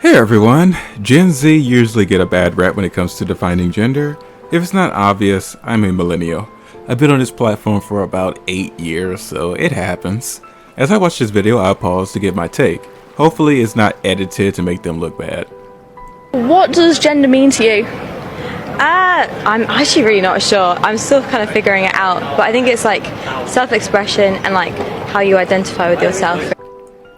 Hey everyone! Gen Z usually get a bad rap when it comes to defining gender. If it's not obvious, I'm a millennial. I've been on this platform for about 8 years, so it happens. As I watch this video, I'll pause to give my take. Hopefully it's not edited to make them look bad. What does gender mean to you? I'm actually really not sure. I'm still kind of figuring it out, but I think it's like self-expression and like how you identify with yourself.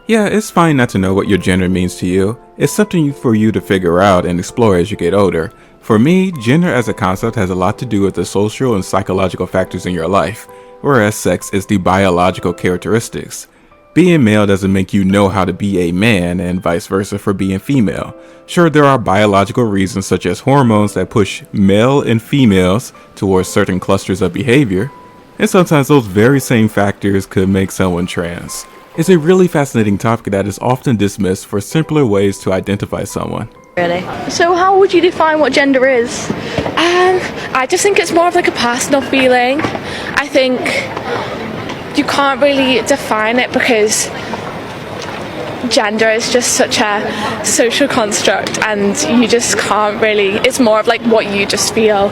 Yeah, it's fine not to know what your gender means to you. It's something for you to figure out and explore as you get older. For me, gender as a concept has a lot to do with the social and psychological factors in your life, whereas sex is the biological characteristics. Being male doesn't make you know how to be a man, and vice versa for being female. Sure, there are biological reasons such as hormones that push male and females towards certain clusters of behavior, and sometimes those very same factors could make someone trans. It's a really fascinating topic that is often dismissed for simpler ways to identify someone. Really? So how would you define what gender is? I just think it's more of like a personal feeling. I think you can't really define it because gender is just such a social construct and you just can't really, it's more of like what you just feel.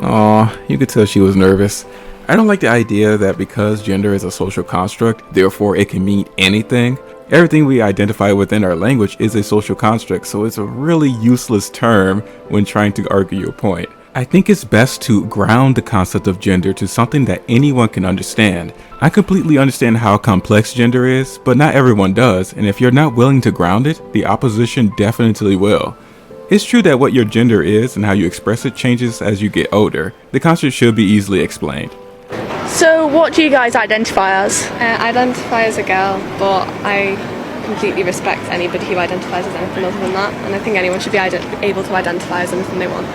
Aw, you could tell she was nervous. I don't like the idea that because gender is a social construct, therefore it can mean anything. Everything we identify within our language is a social construct, so it's a really useless term when trying to argue your point. I think it's best to ground the concept of gender to something that anyone can understand. I completely understand how complex gender is, but not everyone does, and if you're not willing to ground it, the opposition definitely will. It's true that what your gender is and how you express it changes as you get older. The concept should be easily explained. So what do you guys identify as? I identify as a girl, but I completely respect anybody who identifies as anything other than that, and I think anyone should be able to identify as anything they want.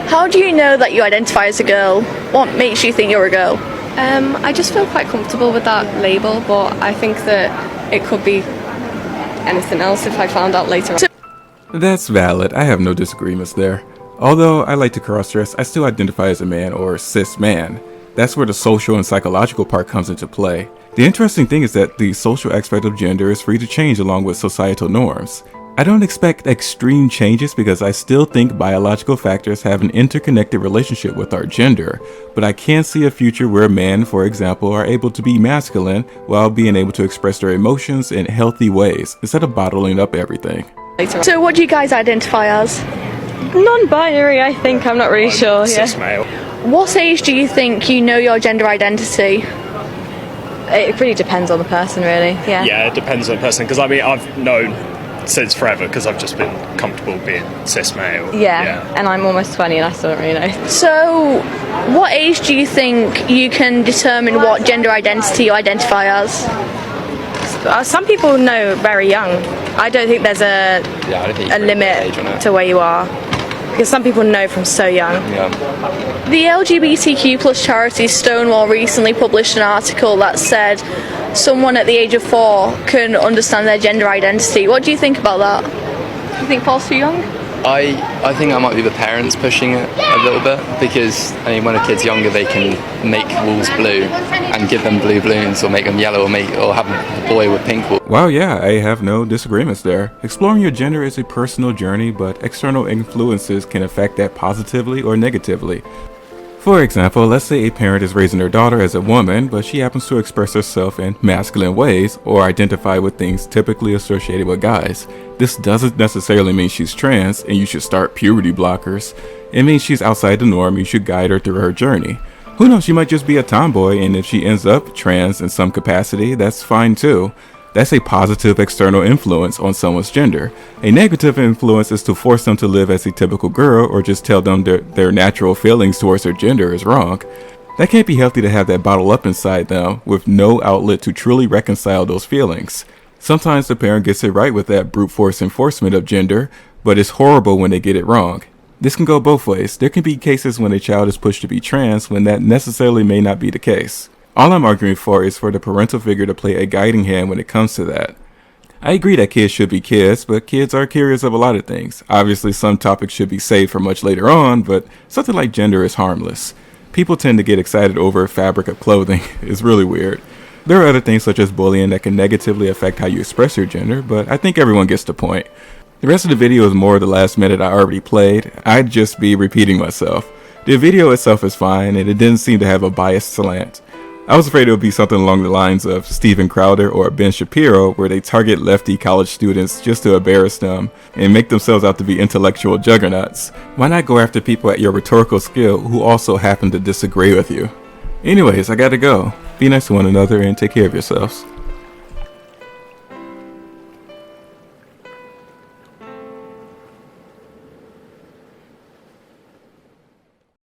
How do you know that you identify as a girl? What makes you think you're a girl? I just feel quite comfortable with that label, but I think that it could be anything else if I found out later on. That's valid, I have no disagreements there. Although I like to cross-dress, I still identify as a man or cis man. That's where the social and psychological part comes into play. The interesting thing is that the social aspect of gender is free to change along with societal norms. I don't expect extreme changes because I still think biological factors have an interconnected relationship with our gender, but I can see a future where men, for example, are able to be masculine while being able to express their emotions in healthy ways instead of bottling up everything. So what do you guys identify as? Non-binary, I think. I'm not really sure. Cis male. What age do you think you know your gender identity? It really depends on the person, really. Yeah, it depends on the person, because I mean, I've known since forever because I've just been comfortable being cis male. Yeah, and I'm almost 20 and I still don't really know. So what age do you think you can determine what gender identity you identify as? Some people know very young. I don't think there's a limit to where you are, because some people know from so young. The LGBTQ plus charity Stonewall recently published an article that said someone at the age of 4 can understand their gender identity. What do you think about that? Do you think 4's too young? I think that might be the parents pushing it a little bit, because I mean, when a kid's younger they can make walls blue and give them blue balloons, or make them yellow, or have a boy with pink walls. Wow, yeah, I have no disagreements there. Exploring your gender is a personal journey, but external influences can affect that positively or negatively. For example, let's say a parent is raising their daughter as a woman, but she happens to express herself in masculine ways or identify with things typically associated with guys. This doesn't necessarily mean she's trans and you should start puberty blockers. It means she's outside the norm, you should guide her through her journey. Who knows, she might just be a tomboy, and if she ends up trans in some capacity, that's fine too. That's a positive external influence on someone's gender. A negative influence is to force them to live as a typical girl, or just tell them their natural feelings towards their gender is wrong. That can't be healthy to have that bottle up inside them with no outlet to truly reconcile those feelings. Sometimes the parent gets it right with that brute force enforcement of gender, but it's horrible when they get it wrong. This can go both ways. There can be cases when a child is pushed to be trans when that necessarily may not be the case. All I'm arguing for is for the parental figure to play a guiding hand when it comes to that. I agree that kids should be kids, but kids are curious of a lot of things. Obviously, some topics should be saved for much later on, but something like gender is harmless. People tend to get excited over fabric of clothing. It's really weird. There are other things such as bullying that can negatively affect how you express your gender, but I think everyone gets the point. The rest of the video is more of the last minute I already played. I'd just be repeating myself. The video itself is fine, and it didn't seem to have a biased slant. I was afraid it would be something along the lines of Steven Crowder or Ben Shapiro, where they target lefty college students just to embarrass them and make themselves out to be intellectual juggernauts. Why not go after people at your rhetorical skill who also happen to disagree with you? Anyways, I gotta go. Be nice to one another and take care of yourselves.